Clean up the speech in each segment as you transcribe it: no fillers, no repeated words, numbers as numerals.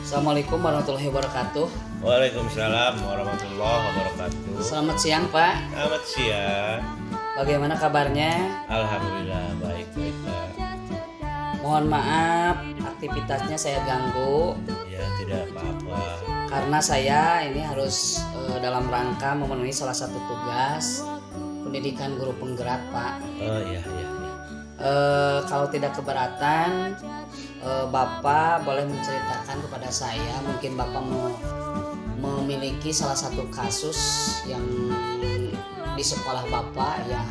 Assalamualaikum warahmatullahi wabarakatuh. Waalaikumsalam warahmatullahi wabarakatuh. Selamat siang Pak. Selamat siang. Bagaimana kabarnya? Alhamdulillah baik Pak. Mohon maaf aktivitasnya saya ganggu Ya tidak apa-apa. karena saya ini harus dalam rangka memenuhi salah satu tugas pendidikan guru penggerak Pak. Iya. Kalau tidak keberatan, Bapak boleh menceritakan kepada saya, mungkin Bapak memiliki salah satu kasus yang di sekolah Bapak ya,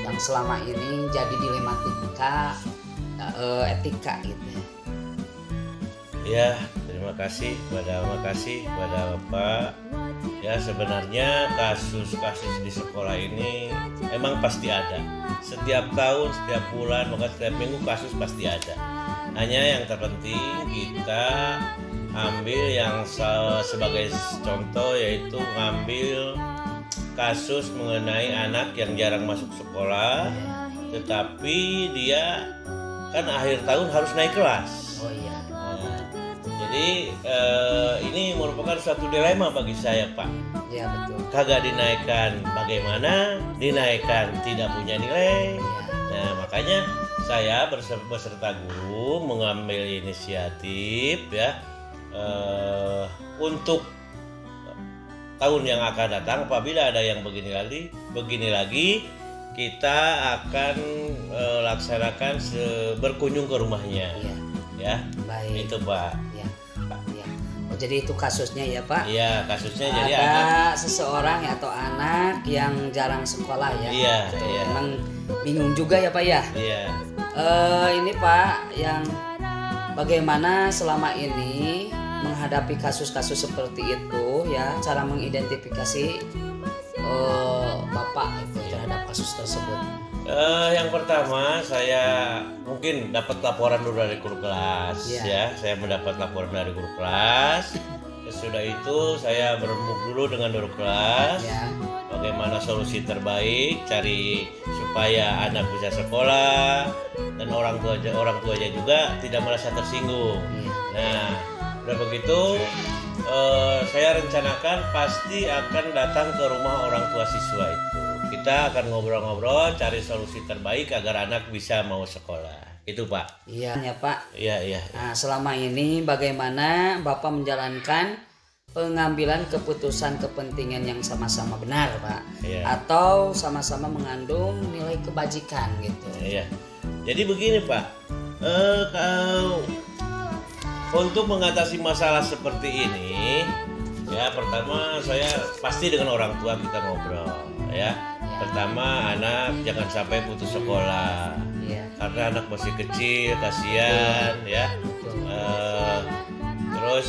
yang selama ini jadi dilematika etika gitu. Ya terima kasih kepada Bapak. Ya sebenarnya kasus-kasus di sekolah ini emang pasti ada. Setiap tahun, setiap bulan, bahkan setiap minggu kasus pasti ada. Hanya yang terpenting kita ambil yang sebagai contoh, yaitu ngambil kasus mengenai anak yang jarang masuk sekolah, tetapi dia kan akhir tahun harus naik kelas. Oh iya. Jadi ini merupakan suatu dilema bagi saya Pak. Ya betul. Kagak dinaikkan bagaimana, dinaikkan tidak punya nilai. Ya. Nah makanya saya beserta guru mengambil inisiatif ya untuk tahun yang akan datang, apabila ada yang begini lagi kita akan laksanakan berkunjung ke rumahnya. Iya. Ya Baik. itu Pak. Ya. Ya. Oh, jadi itu kasusnya ya Pak. Iya kasusnya jadi Ada anak. seseorang atau anak yang jarang sekolah ya. Iya, Gitu. iya. Emang bingung juga ya Pak ya. Iya. Ini Pak, yang bagaimana selama ini menghadapi kasus-kasus seperti itu ya, cara mengidentifikasi Bapak itu terhadap kasus tersebut. Yang pertama saya mungkin dapat laporan dulu dari guru kelas. Iya. Ya saya mendapat laporan dari guru kelas. Sesudah itu saya berembuk dulu dengan guru kelas. Ya. Bagaimana solusi terbaik cari supaya anak bisa sekolah dan orang tuanya juga tidak merasa tersinggung. Iya. Nah udah begitu saya rencanakan pasti akan datang ke rumah orang tua siswa itu. Kita akan ngobrol-ngobrol cari solusi terbaik agar anak bisa mau sekolah. Itu Pak. Iya ya Pak. Iya. Nah, selama ini bagaimana Bapak menjalankan pengambilan keputusan kepentingan yang sama-sama benar Pak? Iya. Atau sama-sama mengandung nilai kebajikan gitu. Iya. Jadi begini Pak. Untuk mengatasi masalah seperti ini, ya pertama saya pasti dengan orang tua kita ngobrol ya. Pertama anak jangan sampai putus sekolah. Iya. Karena anak masih kecil, kasihan ya. Betul. Terus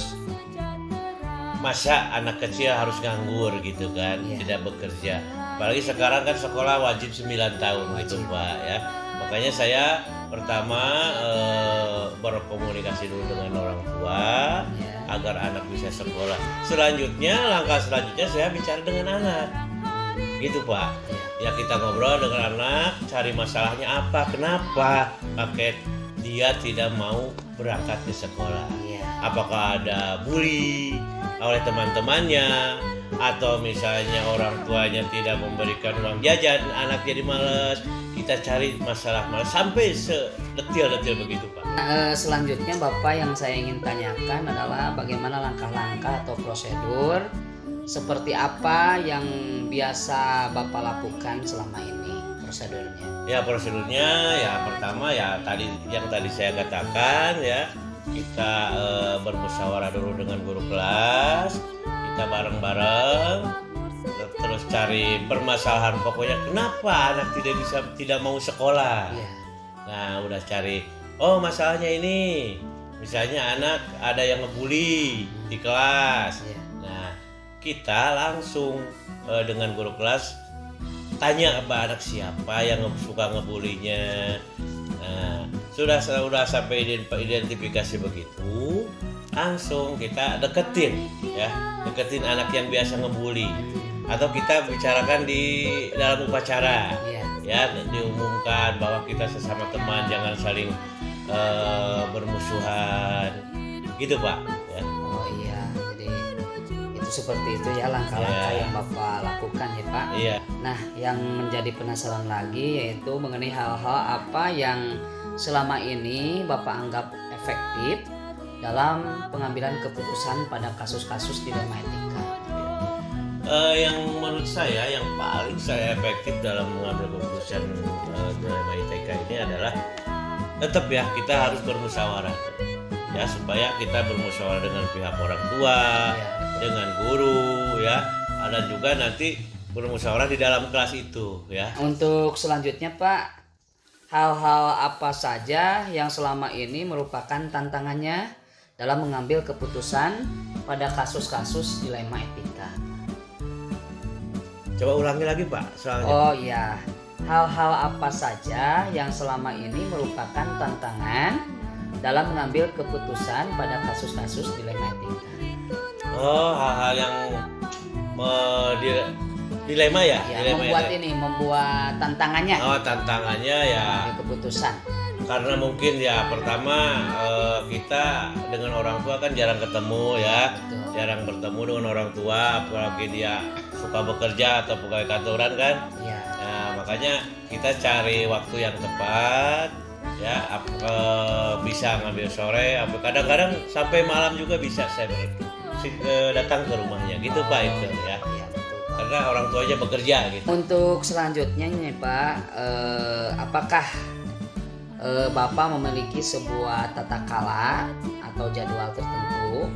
masa anak kecil harus nganggur gitu kan, Iya. tidak bekerja. Apalagi sekarang kan sekolah wajib 9 tahun gitu Pak ya. Makanya saya pertama berkomunikasi dulu dengan orang tua Ya. agar anak bisa sekolah. Langkah selanjutnya saya bicara dengan anak. Gitu Pak. Ya kita ngobrol dengan anak, cari masalahnya apa, kenapa pakai dia tidak mau berangkat ke sekolah. Iya. Apakah ada bully oleh teman-temannya, atau misalnya orang tuanya tidak memberikan uang jajan, anak jadi malas. Kita cari masalah sampai sedetil-detil begitu Pak. Nah, selanjutnya Bapak yang saya ingin tanyakan adalah bagaimana langkah-langkah atau prosedur seperti apa yang biasa Bapak lakukan selama ini prosedurnya? Ya prosedurnya ya pertama ya tadi saya katakan ya, kita bermusyawarah dulu dengan guru kelas, kita bareng-bareng terus cari permasalahan pokoknya kenapa anak tidak mau sekolah. Iya. Nah udah cari, masalahnya ini misalnya anak ada yang ngebully di kelas. Iya. Nah kita langsung dengan guru kelas tanya apa anak siapa yang suka ngebulinya. Nah, sudah sampai identifikasi begitu, langsung kita deketin anak yang biasa ngebully, atau kita bicarakan di dalam upacara. Iya. Ya, diumumkan bahwa kita sesama teman jangan saling bermusuhan, gitu Pak. Ya. seperti itu ya langkah-langkah Iya. yang Bapak lakukan ya Pak. Iya. Nah, yang menjadi penasaran lagi yaitu mengenai hal-hal apa yang selama ini Bapak anggap efektif dalam pengambilan keputusan pada kasus-kasus dilema etika. Yang menurut saya yang paling saya efektif dalam mengambil keputusan dilema etika ini adalah tetap ya kita harus bermusyawarah ya, supaya kita bermusyawarah dengan pihak orang tua, dengan guru ya, dan juga nanti bermusyawarah di dalam kelas itu ya. Untuk selanjutnya Pak, hal-hal apa saja yang selama ini merupakan tantangannya dalam mengambil keputusan pada kasus-kasus dilema etika? Coba ulangi lagi Pak soalnya. Oh iya, hal-hal apa saja yang selama ini merupakan tantangan dalam mengambil keputusan pada kasus-kasus dilema etika? Oh, hal-hal yang dilema ya, Ya, membuat tantangannya tantangannya ya mengambil keputusan. karena mungkin ya pertama kita dengan orang tua kan jarang ketemu ya. Betul. Jarang bertemu dengan orang tua, apalagi dia suka bekerja atau pegawai kantoran kan. Ya, Nah, makanya kita cari waktu yang tepat ya, bisa ngambil sore, kadang-kadang sampai malam juga bisa saya datang ke rumahnya gitu Pak itu ya. ya betul. Karena orang tuanya bekerja gitu. Untuk selanjutnya nih Pak, apakah Bapak memiliki sebuah tata kala atau jadwal tertentu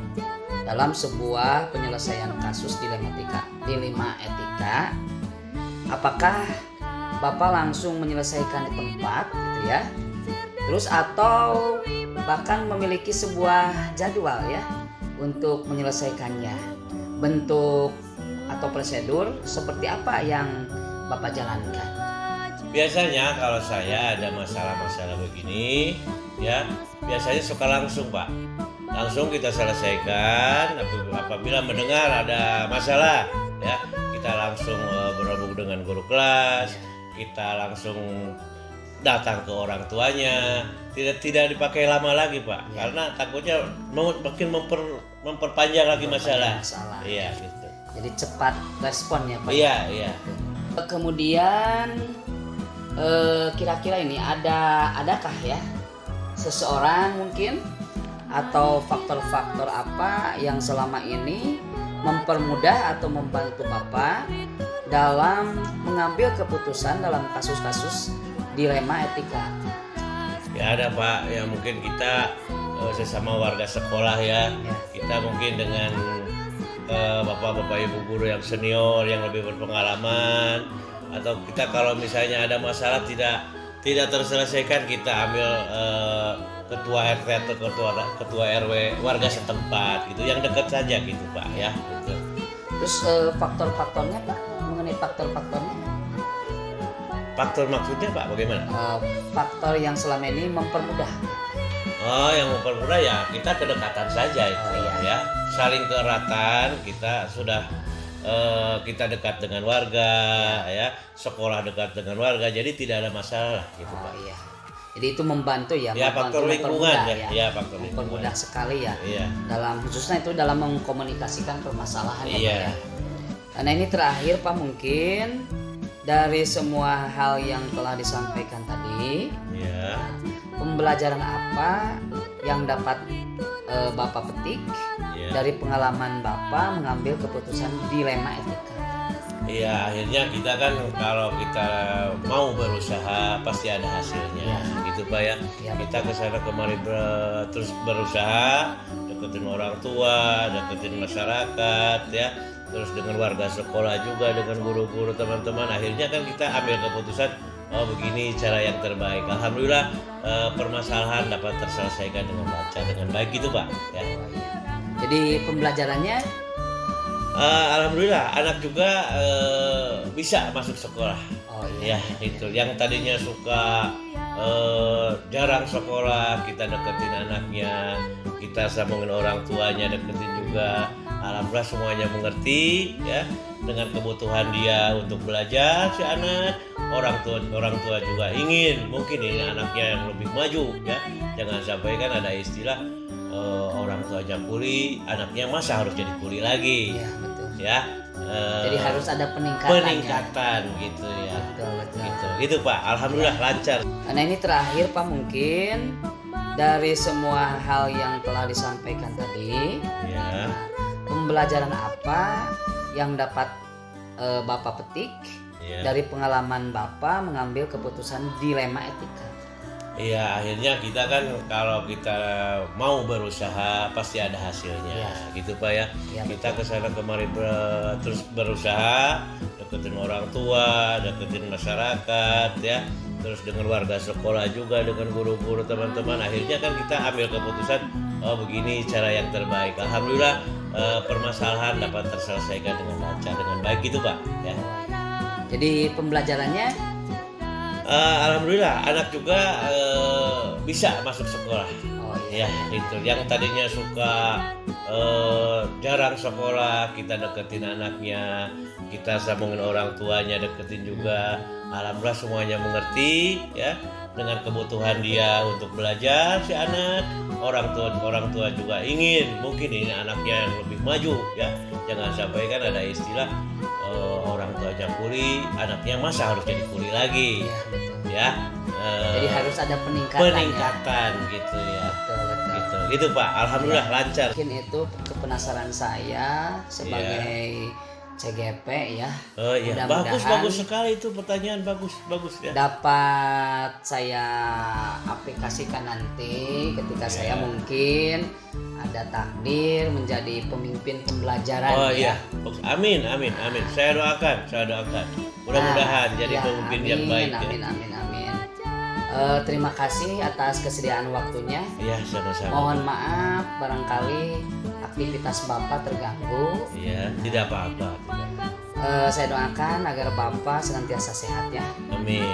dalam sebuah penyelesaian kasus dilema etika? Apakah Bapak langsung menyelesaikan di tempat gitu ya? Terus atau bahkan memiliki sebuah jadwal ya untuk menyelesaikannya? Bentuk atau prosedur seperti apa yang Bapak jalankan? Biasanya kalau saya ada masalah-masalah begini ya, biasanya suka langsung Pak. Langsung kita selesaikan. Apabila mendengar ada masalah ya, kita langsung berhubung dengan guru kelas, kita langsung datang ke orang tuanya. Tidak dipakai lama lagi Pak, karena takutnya makin memperpanjang lagi masalah. Iya gitu. Jadi cepat respon ya Pak. Iya. Kemudian kira-kira ini adakah ya seseorang mungkin atau faktor-faktor apa yang selama ini mempermudah atau membantu Bapak dalam mengambil keputusan dalam kasus-kasus dilema etika? Ya ada Pak, ya mungkin kita sesama warga sekolah ya, kita mungkin dengan bapak-bapak ibu guru yang senior yang lebih berpengalaman, atau kita kalau misalnya ada masalah tidak terselesaikan, kita ambil ketua RT atau ketua RW warga setempat gitu, yang dekat saja gitu Pak ya. Gitu. Terus faktor-faktornya Pak, mengenai faktor-faktornya? Faktor maksudnya Pak bagaimana? Faktor yang selama ini mempermudah. Oh, yang mempermudah ya kita kedekatan saja itu ya, saling keeratan, kita sudah kita dekat dengan warga ya, sekolah dekat dengan warga, jadi tidak ada masalah gitu Pak. Iya. Jadi itu membantu ya, Ya faktor lingkungan ya, faktor lingkungan. Mempermudah sekali ya. Iya. Dalam khususnya itu dalam mengkomunikasikan permasalahan ya, Iya. Pak ya. Nah ini terakhir Pak, mungkin dari semua hal yang telah disampaikan tadi, Iya. pembelajaran apa yang dapat Bapak petik dari pengalaman Bapak mengambil keputusan dilema etika? Iya, akhirnya kita kan kalau kita mau berusaha pasti ada hasilnya, gitu Pak ya. Kita kesana kemari terus berusaha, deketin orang tua, deketin masyarakat ya, terus dengan warga sekolah juga, dengan guru-guru teman-teman. Akhirnya kan kita ambil keputusan, oh begini cara yang terbaik. Alhamdulillah permasalahan dapat terselesaikan dengan baik gitu Pak ya. Jadi pembelajarannya alhamdulillah anak juga bisa masuk sekolah. Oh iya. Ya itu yang tadinya suka jarang sekolah, kita deketin anaknya, kita sambungin orang tuanya, deketin juga. Alhamdulillah semuanya mengerti ya dengan kebutuhan dia untuk belajar si anak. Orang tua juga ingin mungkin ini anaknya yang lebih maju ya. Jangan sampai kan ada istilah orang tuanya kuli, anaknya masa harus jadi kuli lagi. Iya, betul. ya. Jadi harus ada peningkatan gitu ya. Betul. Gitu Pak. Alhamdulillah lancar. Nah ini terakhir Pak, mungkin dari semua hal yang telah disampaikan tadi, Ya. pembelajaran apa yang dapat Bapak petik Ya. dari pengalaman Bapak mengambil keputusan dilema etika? Iya, akhirnya kita kan kalau kita mau berusaha pasti ada hasilnya, gitu Pak ya. Ya, Kita kesana kemari terus berusaha, deketin orang tua, deketin masyarakat ya, terus dengan warga sekolah juga, dengan guru-guru teman-teman. Akhirnya kan kita ambil keputusan, oh begini cara yang terbaik. Alhamdulillah permasalahan dapat terselesaikan dengan lancar, dengan baik gitu Pak ya. Jadi pembelajarannya Alhamdulillah anak juga bisa masuk sekolah. oh iya. Ya itu yang tadinya suka jarang sekolah, kita deketin anaknya, kita sambungin orang tuanya, deketin juga. Alhamdulillah semuanya mengerti ya dengan kebutuhan dia untuk belajar si anak. Orang tua juga ingin mungkin ini anaknya yang lebih maju ya. Jangan sampai kan ada istilah orang tuanya kuli, anaknya masa harus jadi kuli lagi. Iya, betul. Ya. Jadi harus ada peningkatan. Gitu ya. Betul. Gitu Pak. Alhamdulillah lancar. Mungkin itu kepenasaran saya sebagai CGP ya. Oh iya, bagus sekali itu pertanyaan, bagus ya. Dapat saya aplikasikan nanti ketika saya mungkin ada takdir menjadi pemimpin pembelajaran. Oh iya, amin. Saya doakan. Mudah-mudahan jadi pemimpin yang baik. Amin. Terima kasih atas kesediaan waktunya. Iya, sama-sama. Mohon maaf barangkali aktivitas Bapak terganggu. Iya, tidak apa-apa. Saya doakan agar Bapak senantiasa sehat ya. Amin.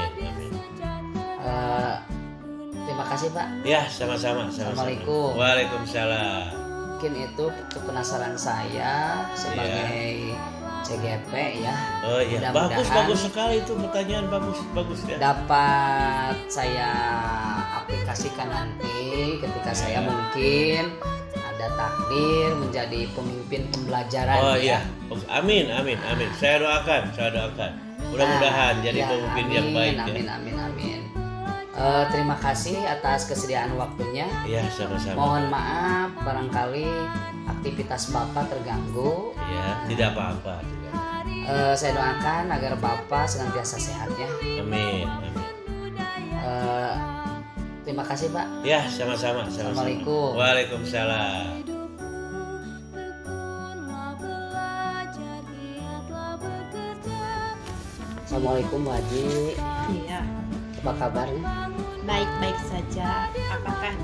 Terima kasih Pak. Ya, sama-sama. Assalamualaikum. Waalaikumsalam. Mungkin itu kepenasaran saya sebagai CGP ya. Oh iya, bagus sekali itu pertanyaan, bagus ya. Dapat saya aplikasikan nanti ketika saya mungkin ada takdir menjadi pemimpin pembelajaran. Oh iya, amin. Saya doakan. Mudah-mudahan jadi pemimpin yang baik. Amin. Terima kasih atas kesediaan waktunya. Iya, sama-sama. Mohon maaf barangkali aktivitas Bapak terganggu. Iya, tidak apa-apa. Saya doakan agar Bapak senantiasa sehat ya. Amin. Terima kasih Pak. Ya, sama-sama. Assalamualaikum. Waalaikumsalam. Assalamualaikum Bu Haji. Iya, Apa kabarnya? baik-baik saja. Apakah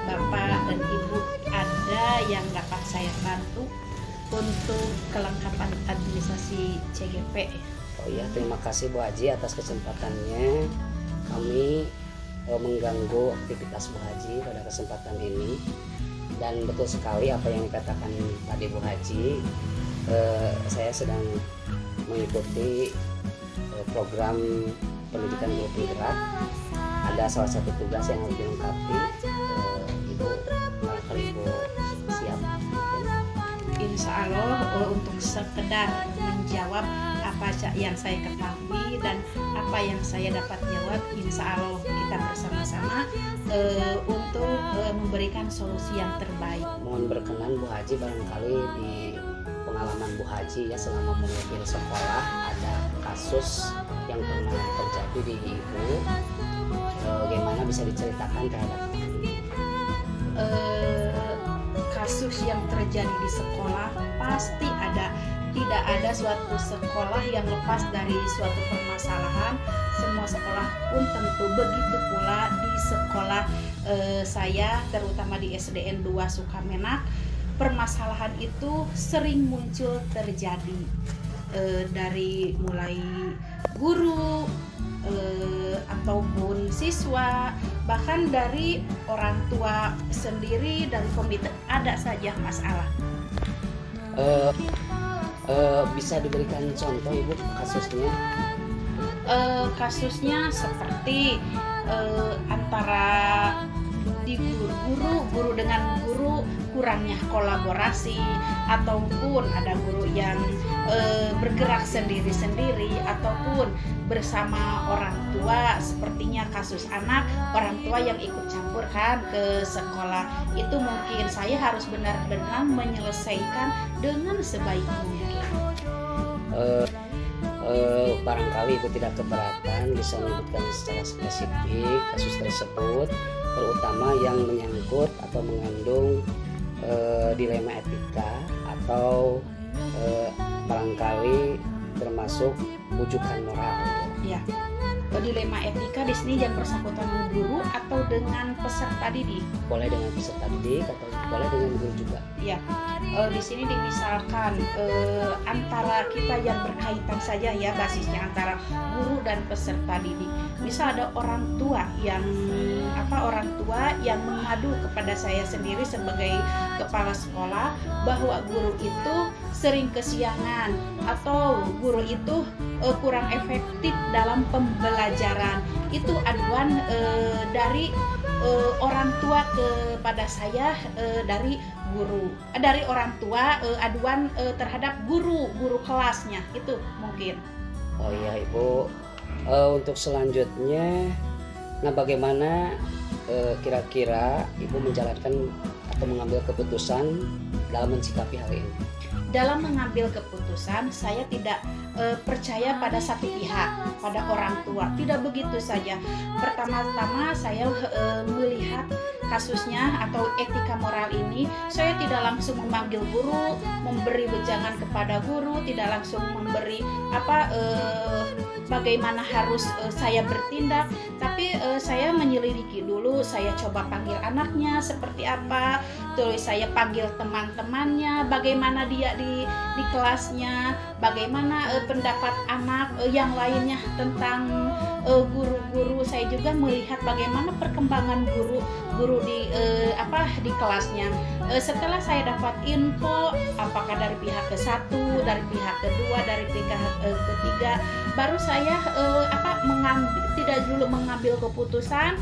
Bapak dan Ibu ada yang dapat saya bantu untuk kelengkapan administrasi CGP? Oh iya, terima kasih Bu Haji atas kesempatannya. Kami mengganggu aktivitas Bu Haji pada kesempatan ini. Dan betul sekali apa yang dikatakan tadi Bu Haji. Saya sedang mengikuti program pendidikan guru penggerak. Ada salah satu tugas yang harus dilengkapi. Ibu, barangkali Ibu siap. Insya Allah untuk sekedar menjawab apa yang saya ketahui dan apa yang saya dapat jawab, insya Allah kita bersama-sama untuk memberikan solusi yang terbaik. Mohon berkenan Bu Haji, barangkali di pengalaman Bu Haji ya selama memimpin sekolah ada kasus yang pernah terjadi di Ibu, bagaimana bisa diceritakan terhadap kami? Kasus yang terjadi di sekolah pasti ada. Tidak ada suatu sekolah yang lepas dari suatu permasalahan. Semua sekolah pun tentu begitu pula di sekolah saya, terutama di SDN 2 Sukamenak. Permasalahan itu sering muncul terjadi dari mulai guru ataupun siswa, bahkan dari orang tua sendiri, dari komite, ada saja masalah. Bisa diberikan contoh Ibu kasusnya? Kasusnya seperti antara di guru dengan guru kurangnya kolaborasi, ataupun ada guru yang bergerak sendiri-sendiri, ataupun bersama orang tua, sepertinya kasus anak orang tua yang ikut campur kan ke sekolah, itu mungkin saya harus benar-benar menyelesaikan dengan sebaik mungkin. Barangkali Ibu tidak keberatan bisa menyebutkan secara spesifik kasus tersebut, terutama yang menyangkut atau mengandung dilema etika atau barangkali termasuk bujukan moral. Ya, dilema etika di sini yang bersangkutan dengan guru atau dengan peserta didik. Boleh dengan peserta didik atau boleh dengan guru juga. Ya, di sini dimisalkan antara kita yang berkaitan saja ya, basisnya antara guru dan peserta didik. Misal ada orang tua yang mengadu kepada saya sendiri sebagai kepala sekolah bahwa guru itu sering kesiangan atau guru itu kurang efektif dalam pembelajaran. Itu aduan dari orang tua kepada saya, dari orang tua, aduan terhadap guru kelasnya, itu mungkin. Oh iya Ibu, untuk selanjutnya, nah bagaimana kira-kira Ibu menjalankan atau mengambil keputusan dalam mensikapi hal ini? Dalam mengambil keputusan, saya tidak percaya pada satu pihak, pada orang tua. Tidak begitu saja. Pertama-tama saya melihat kasusnya atau etika moral ini, saya tidak langsung memanggil guru, memberi wejangan kepada guru, tidak langsung memberi bagaimana harus saya bertindak, tapi saya menyelidiki dulu. Saya coba panggil anaknya seperti apa, terus saya panggil teman-temannya, bagaimana dia di kelasnya, bagaimana pendapat anak yang lainnya tentang guru-guru. Saya juga melihat bagaimana perkembangan guru di kelasnya. Setelah saya dapat info apakah dari pihak ke-1, dari pihak kedua, dari pihak ketiga, baru saya tidak dulu mengambil keputusan.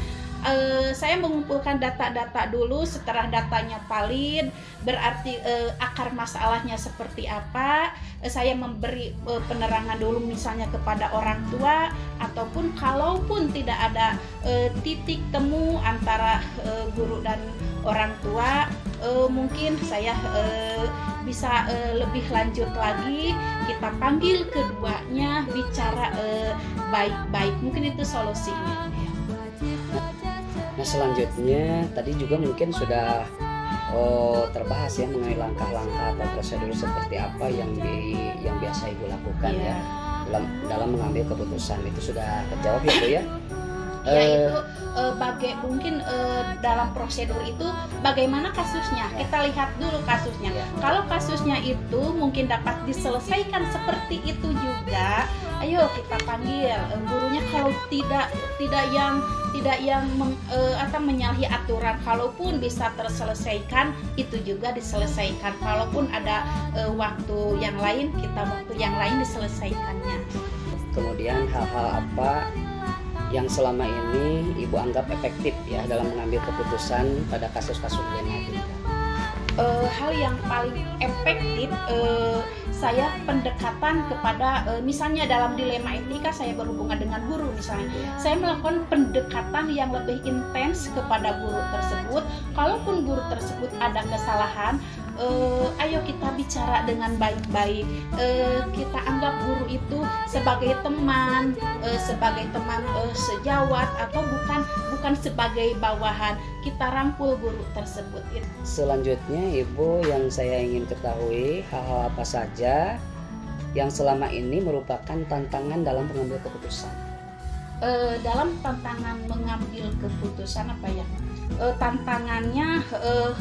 Saya mengumpulkan data-data dulu. Setelah datanya valid, berarti akar masalahnya seperti apa, saya memberi penerangan dulu misalnya kepada orang tua, ataupun kalaupun tidak ada titik temu antara guru dan orang tua, mungkin saya bisa lebih lanjut lagi, kita panggil keduanya, bicara baik-baik, mungkin itu solusinya. Nah selanjutnya tadi juga mungkin sudah terbahas ya mengenai langkah-langkah atau prosedur seperti apa yang biasa Ibu lakukan ya dalam mengambil keputusan. Itu sudah terjawab ya Bu ya? Ya itu mungkin dalam prosedur itu bagaimana kasusnya, kita lihat dulu kasusnya. Kalau kasusnya itu mungkin dapat diselesaikan seperti itu juga, ayo kita panggil gurunya. Kalau tidak yang menyalahi aturan, kalaupun bisa terselesaikan itu juga diselesaikan. Kalaupun ada waktu yang lain diselesaikannya. Kemudian hal-hal apa yang selama ini Ibu anggap efektif ya dalam mengambil keputusan pada kasus-kasus dilema etika? Hal yang paling efektif, saya pendekatan kepada misalnya dalam dilema etika saya berhubungan dengan guru misalnya, saya melakukan pendekatan yang lebih intens kepada guru tersebut. Kalaupun guru tersebut ada kesalahan, ayo kita bicara dengan baik-baik. Kita anggap guru itu sebagai teman sejawat, atau bukan sebagai bawahan. Kita rangkul guru tersebut. Selanjutnya Ibu, yang saya ingin ketahui hal-hal apa saja yang selama ini merupakan tantangan dalam mengambil keputusan? Dalam tantangan mengambil keputusan tantangannya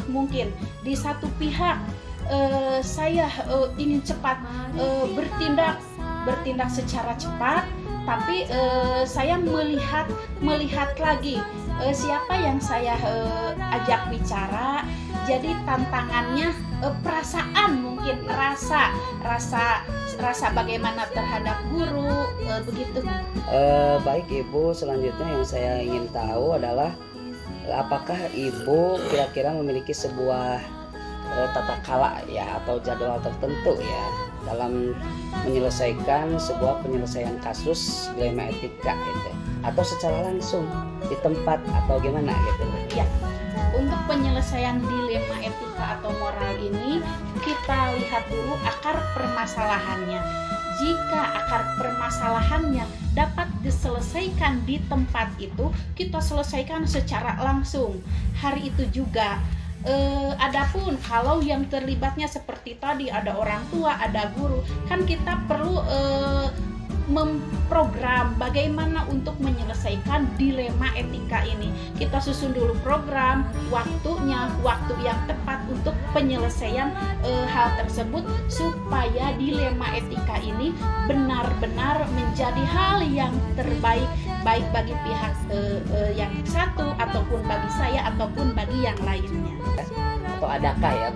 mungkin di satu pihak saya ingin cepat bertindak secara cepat, tapi saya melihat lagi siapa yang saya ajak bicara. Jadi tantangannya perasaan, mungkin rasa bagaimana terhadap guru, begitu. Baik Ibu, selanjutnya yang saya ingin tahu adalah apakah Ibu kira-kira memiliki sebuah tata kala ya atau jadwal tertentu ya dalam menyelesaikan sebuah penyelesaian kasus dilema etika gitu, atau secara langsung di tempat atau gimana gitu? Ya, untuk penyelesaian dilema etika atau moral ini kita lihat dulu akar permasalahannya. Jika akar permasalahannya dapat diselesaikan di tempat itu, kita selesaikan secara langsung. Hari itu juga adapun kalau yang terlibatnya seperti tadi ada orang tua, ada guru, kan kita perlu memprogram bagaimana untuk menyelesaikan dilema etika ini. Kita susun dulu program, waktunya, waktu yang tepat untuk penyelesaian hal tersebut supaya dilema etika ini benar-benar menjadi hal yang terbaik, baik bagi pihak yang satu ataupun bagi saya ataupun bagi yang lainnya. Atau adakah ya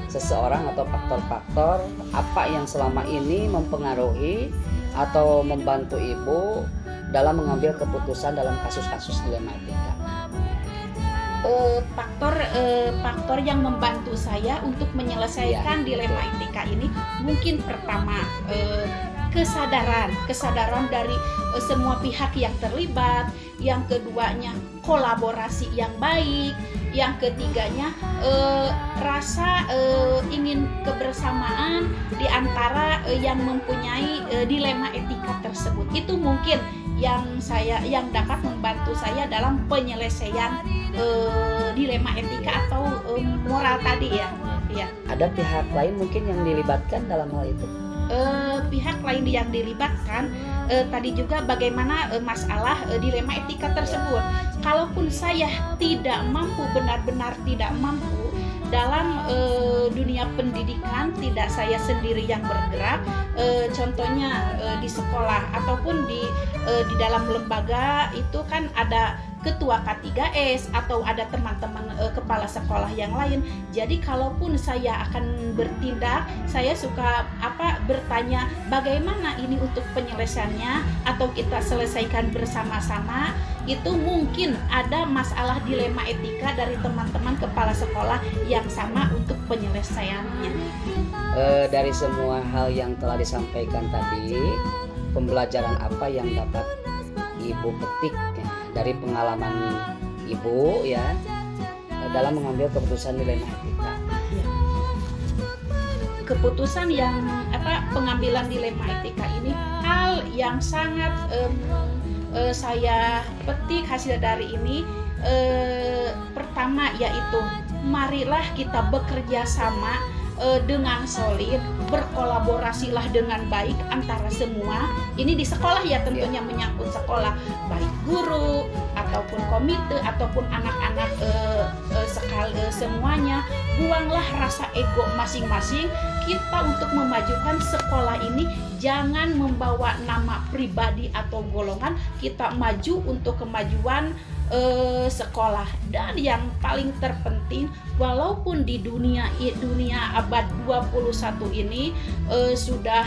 seseorang atau faktor-faktor apa yang selama ini mempengaruhi atau membantu ibu dalam mengambil keputusan dalam kasus-kasus dilema etika? Faktor yang membantu saya untuk menyelesaikan dilema etika ini mungkin pertama kesadaran dari semua pihak yang terlibat, yang keduanya kolaborasi yang baik, yang ketiganya rasa ingin kebersamaan di antara yang mempunyai dilema etika tersebut. Itu mungkin yang dapat membantu saya dalam penyelesaian dilema etika atau moral tadi ya. Ada pihak lain mungkin yang dilibatkan dalam hal itu? Pihak lain yang dilibatkan tadi juga bagaimana masalah dilema etika tersebut. Kalaupun saya tidak mampu, benar-benar tidak mampu dalam dunia pendidikan, tidak saya sendiri yang bergerak, contohnya di sekolah ataupun di dalam lembaga itu kan ada ketua K3S atau ada teman-teman kepala sekolah yang lain. Jadi kalaupun saya akan bertindak, saya suka bertanya bagaimana ini untuk penyelesaiannya atau kita selesaikan bersama-sama. Itu mungkin ada masalah dilema etika dari teman-teman kepala sekolah yang sama untuk penyelesaiannya. Dari semua hal yang telah disampaikan tadi, pembelajaran apa yang dapat ibu petik ya, dari pengalaman ibu ya dalam mengambil keputusan dilema etika? Keputusan yang pengambilan dilema etika ini hal yang sangat saya petik hasil dari ini. Pertama yaitu marilah kita bekerja sama dengan solid, berkolaborasilah dengan baik antara semua. Ini di sekolah ya tentunya menyangkut sekolah, baik guru ataupun komite ataupun anak-anak semuanya. Buanglah rasa ego masing-masing. Kita untuk memajukan sekolah ini jangan membawa nama pribadi atau golongan. Kita maju untuk kemajuan sekolah. Dan yang paling terpenting, walaupun di dunia abad 21 ini sudah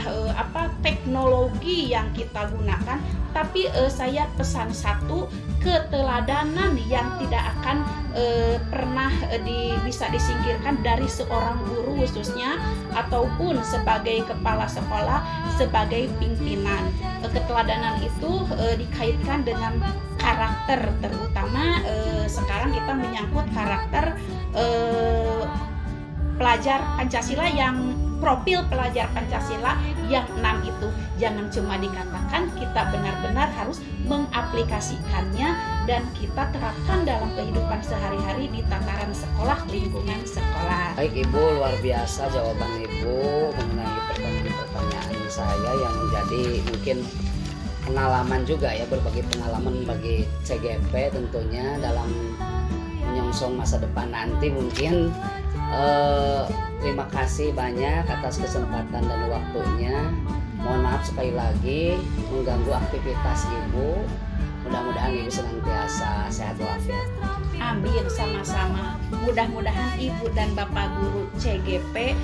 teknologi yang kita gunakan, tapi saya pesan satu, keteladanan yang tidak akan pernah bisa disingkirkan dari seorang guru khususnya ataupun sebagai kepala sekolah, sebagai pimpinan. Keteladanan itu dikaitkan dengan karakter, terutama sekarang kita menyangkut karakter pelajar Pancasila, yang profil pelajar Pancasila yang 6 itu jangan cuma dikatakan, kita benar-benar harus mengaplikasikannya dan kita terapkan dalam kehidupan sehari-hari di tataran sekolah, lingkungan sekolah. Baik Ibu, luar biasa jawaban Ibu mengenai pertanyaan saya yang menjadi mungkin pengalaman juga ya, berbagi pengalaman bagi CGP tentunya dalam menyongsong masa depan nanti. Mungkin terima kasih banyak atas kesempatan dan waktunya. Mohon maaf sekali lagi mengganggu aktivitas Ibu. Mudah-mudahan Ibu senantiasa sehat walafiat. Amin, sama-sama. Mudah-mudahan Ibu dan Bapak Guru CGP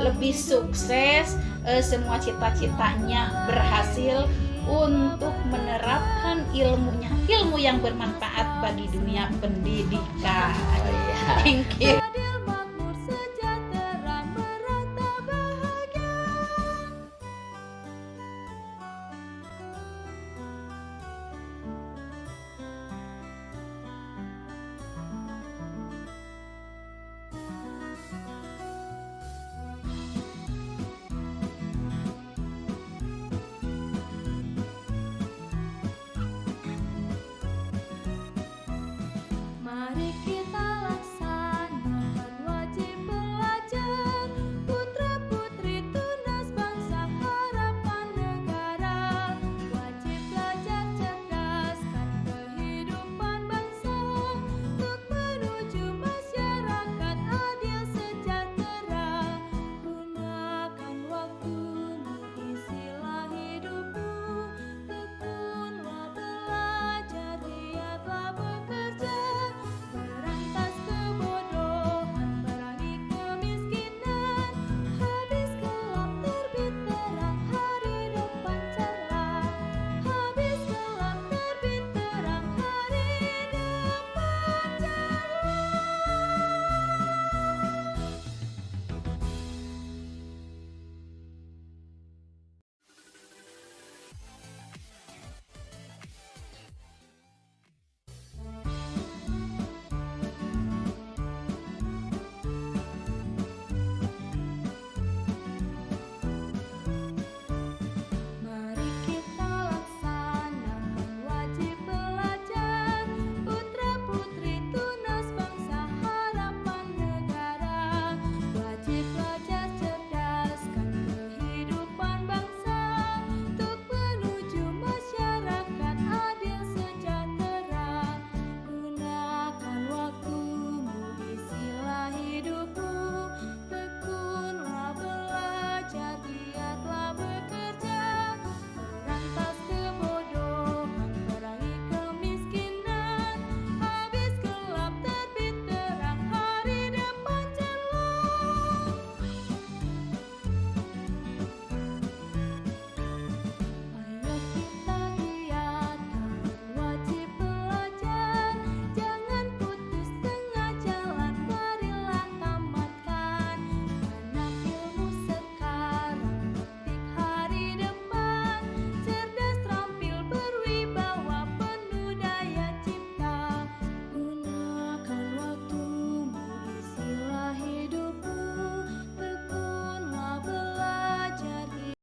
lebih sukses, semua cita-citanya berhasil untuk menerapkan ilmunya, ilmu yang bermanfaat bagi dunia pendidikan. Oh, iya. Thank you.